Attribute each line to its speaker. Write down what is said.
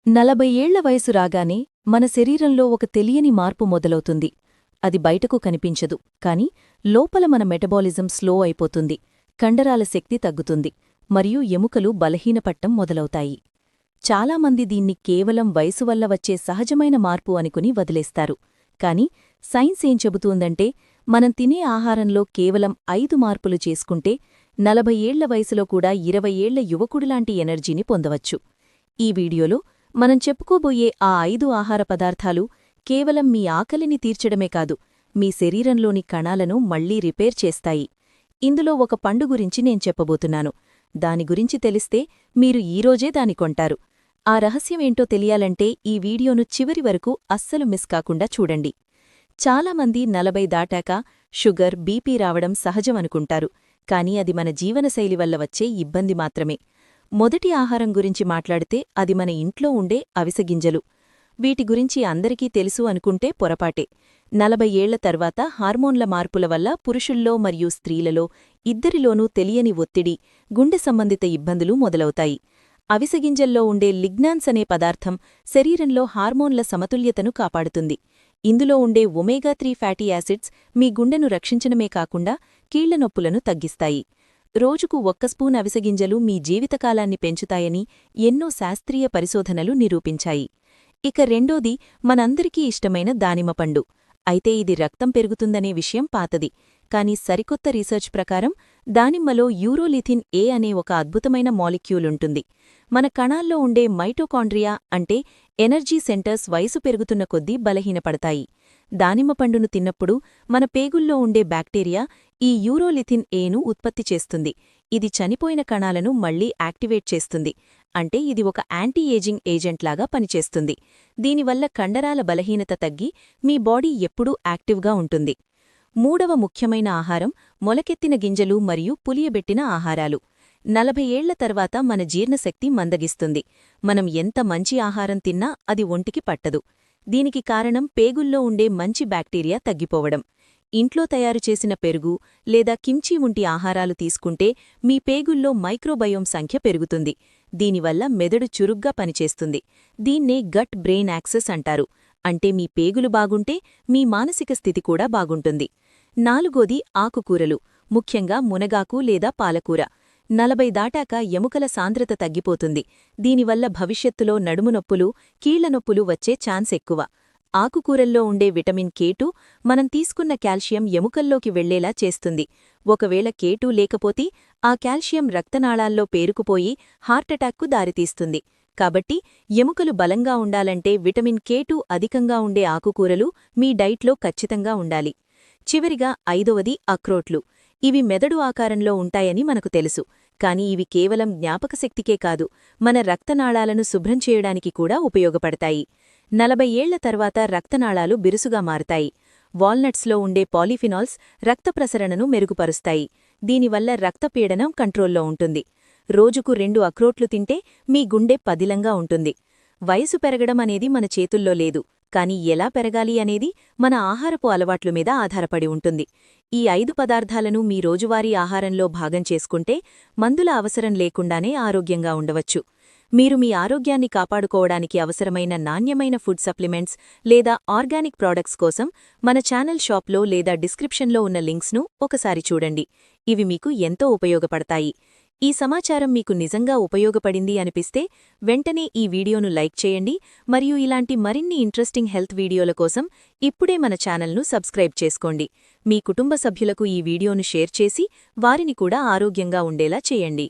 Speaker 1: 40 ఏళ్ల వయసు రాగానే మన శరీరంలో ఒక తెలియని మార్పు మొదలవుతుంది. అది బయటకు కనిపించదు, కాని లోపల మన మెటబాలిజం స్లో అయిపోతుంది, కండరాల శక్తి తగ్గుతుంది, మరియు ఎముకలు బలహీనపట్టం మొదలవుతాయి. చాలామంది దీన్ని కేవలం వయసు వల్ల వచ్చే సహజమైన మార్పు అనుకుని వదిలేస్తారు. కాని సైన్స్ ఏం చెబుతూందంటే, మనం తినే ఆహారంలో కేవలం 5 మార్పులు చేసుకుంటే 40 ఏళ్ల వయసులో కూడా 20 ఏళ్ల యువకుడిలాంటి ఎనర్జీని పొందవచ్చు. ఈ వీడియోలో మనం చెప్పుకోబోయే ఆ 5 ఆహార పదార్థాలు కేవలం మీ ఆకలిని తీర్చడమే కాదు, మీ శరీరంలోని కణాలను మళ్లీ రిపేర్ చేస్తాయి. ఇందులో ఒక పండు గురించి నేను చెప్పబోతున్నాను. దాని గురించి తెలిస్తే మీరు ఈరోజే దాని కొంటారు. ఆ రహస్యమేంటో తెలియాలంటే ఈ వీడియోను చివరి వరకు అస్సలు మిస్ కాకుండా చూడండి. చాలామంది 40 దాటాక షుగర్, బీపీ రావడం సహజమనుకుంటారు, కానీ అది మన జీవనశైలి వల్ల వచ్చే ఇబ్బంది మాత్రమే. మొదటి ఆహారం గురించి మాట్లాడితే అది మన ఇంట్లో ఉండే అవిసెగింజలు. వీటి గురించి అందరికీ తెలుసు అనుకుంటే పొరపాటే. 40 ఏళ్ల తర్వాత హార్మోన్ల మార్పుల వల్ల పురుషుల్లో మరియు స్త్రీలలో ఇద్దరిలోనూ తెలియని ఒత్తిడి, గుండె సంబంధిత ఇబ్బందులు మొదలవుతాయి. అవిసెగింజల్లో ఉండే లిగ్నాన్స్ అనే పదార్థం శరీరంలో హార్మోన్ల సమతుల్యతను కాపాడుతుంది. ఇందులో ఉండే ఒమేగా-3 ఫ్యాటీ యాసిడ్స్ మీ గుండెను రక్షించడమే కాకుండా కీళ్ల నొప్పులను తగ్గిస్తాయి. రోజుకు 1 స్పూన్ అవిసెగింజలు మీ జీవితకాలాన్ని పెంచుతాయని ఎన్నో శాస్త్రీయ పరిశోధనలు నిరూపించాయి. ఇక రెండోది మనందరికీ ఇష్టమైన దానిమ్మపండు. అయితే ఇది రక్తం పెరుగుతుందనే విషయం పాతది, కాని సరికొత్త రీసెర్చ్ ప్రకారం దానిమ్మలో యూరోలిథిన్ ఏ అనే ఒక అద్భుతమైన మాలిక్యూల్ ఉంటుంది. మన కణాల్లో ఉండే మైటోకాండ్రియా అంటే ఎనర్జీ సెంటర్స్ వయసు పెరుగుతున్న కొద్దీ బలహీనపడతాయి. దానిమ్మ పండును తిన్నప్పుడు మన పేగుల్లో ఉండే బ్యాక్టీరియా ఈ యూరోలిథిన్ ఏను ఉత్పత్తి చేస్తుంది. ఇది చనిపోయిన కణాలను మళ్లీ యాక్టివేట్ చేస్తుంది. అంటే ఇది ఒక యాంటీ ఏజింగ్ ఏజెంట్లాగా పనిచేస్తుంది. దీనివల్ల కండరాల బలహీనత తగ్గి మీ బాడీ ఎప్పుడూ యాక్టివ్గా ఉంటుంది. మూడవ ముఖ్యమైన ఆహారం మొలకెత్తిన గింజలు మరియు పులియబెట్టిన ఆహారాలు. 40 ఏళ్ల తర్వాత మన జీర్ణశక్తి మందగిస్తుంది. మనం ఎంత మంచి ఆహారం తిన్నా అది ఒంటికి పట్టదు. దీనికి కారణం పేగుల్లో ఉండే మంచి బ్యాక్టీరియా తగ్గిపోవడం. ఇంట్లో తయారుచేసిన పెరుగు లేదా కిమ్చీ వంటి ఆహారాలు తీసుకుంటే మీ పేగుల్లో మైక్రోబయోమ్ సంఖ్య పెరుగుతుంది. దీనివల్ల మెదడు చురుగ్గా పనిచేస్తుంది. దీన్నే గట్ బ్రెయిన్ యాక్సెస్ అంటారు. అంటే మీ పేగులు బాగుంటే మీ మానసిక స్థితి కూడా బాగుంటుంది. నాలుగోది ఆకుకూరలు, ముఖ్యంగా మునగాకు లేదా పాలకూర. 40 దాటాక ఎముకల సాంద్రత తగ్గిపోతుంది. దీనివల్ల భవిష్యత్తులో నడుమునొప్పులు, కీళ్లనొప్పులు వచ్చే ఛాన్స్ ఎక్కువ. ఆకుకూరల్లో ఉండే విటమిన్ K2 మనం తీసుకున్న కాల్షియం ఎముకల్లోకి వెళ్లేలా చేస్తుంది. ఒకవేళ K2 లేకపోతే ఆ కాల్షియం రక్తనాళాల్లో పేరుకుపోయి హార్టటాక్కు దారితీస్తుంది. కాబట్టి ఎముకలు బలంగా ఉండాలంటే విటమిన్ K2 అధికంగా ఉండే ఆకుకూరలు మీ డైట్లో ఖచ్చితంగా ఉండాలి. చివరిగా ఐదవది అక్రోట్లు. ఇవి మెదడు ఆకారంలో ఉంటాయని మనకు తెలుసు, కాని ఇవి కేవలం జ్ఞాపకశక్తికే కాదు, మన రక్తనాళాలను శుభ్రం చేయడానికి కూడా ఉపయోగపడతాయి. 40 ఏళ్ల తర్వాత రక్తనాళాలు బిరుసుగా మారతాయి. వాల్నట్స్లో ఉండే పాలిఫినాల్స్ రక్త ప్రసరణను మెరుగుపరుస్తాయి. దీనివల్ల రక్తపీడనం కంట్రోల్లో ఉంటుంది. రోజుకు 2 అక్రోట్లు తింటే మీ గుండె పదిలంగా ఉంటుంది. వయసు పెరగడం అనేది మన చేతుల్లో లేదు, కాని ఎలా పెరగాలి అనేది మన ఆహారపు అలవాట్ల మీద ఆధారపడి ఉంటుంది. ఈ 5 పదార్థాలను మీ రోజువారీ ఆహారంలో భాగం చేసుకుంటే మందుల అవసరం లేకుండానే ఆరోగ్యంగా ఉండవచ్చు. మీరు మీ ఆరోగ్యాన్ని కాపాడుకోవడానికి అవసరమైన నాణ్యమైన ఫుడ్ సప్లిమెంట్స్ లేదా ఆర్గానిక్ ప్రాడక్ట్స్ కోసం మన ఛానల్ షాప్లో లేదా డిస్క్రిప్షన్లో ఉన్న లింక్స్ను ఒకసారి చూడండి. ఇవి మీకు ఎంతో ఉపయోగపడతాయి. ఈ సమాచారం మీకు నిజంగా ఉపయోగపడింది అనిపిస్తే వెంటనే ఈ వీడియోను లైక్ చేయండి మరియు ఇలాంటి మరిన్ని ఇంట్రెస్టింగ్ హెల్త్ వీడియోల కోసం ఇప్పుడే మన ఛానల్ను సబ్స్క్రైబ్ చేసుకోండి. మీ కుటుంబ సభ్యులకు ఈ వీడియోను షేర్ చేసి వారిని కూడా ఆరోగ్యంగా ఉండేలా చేయండి.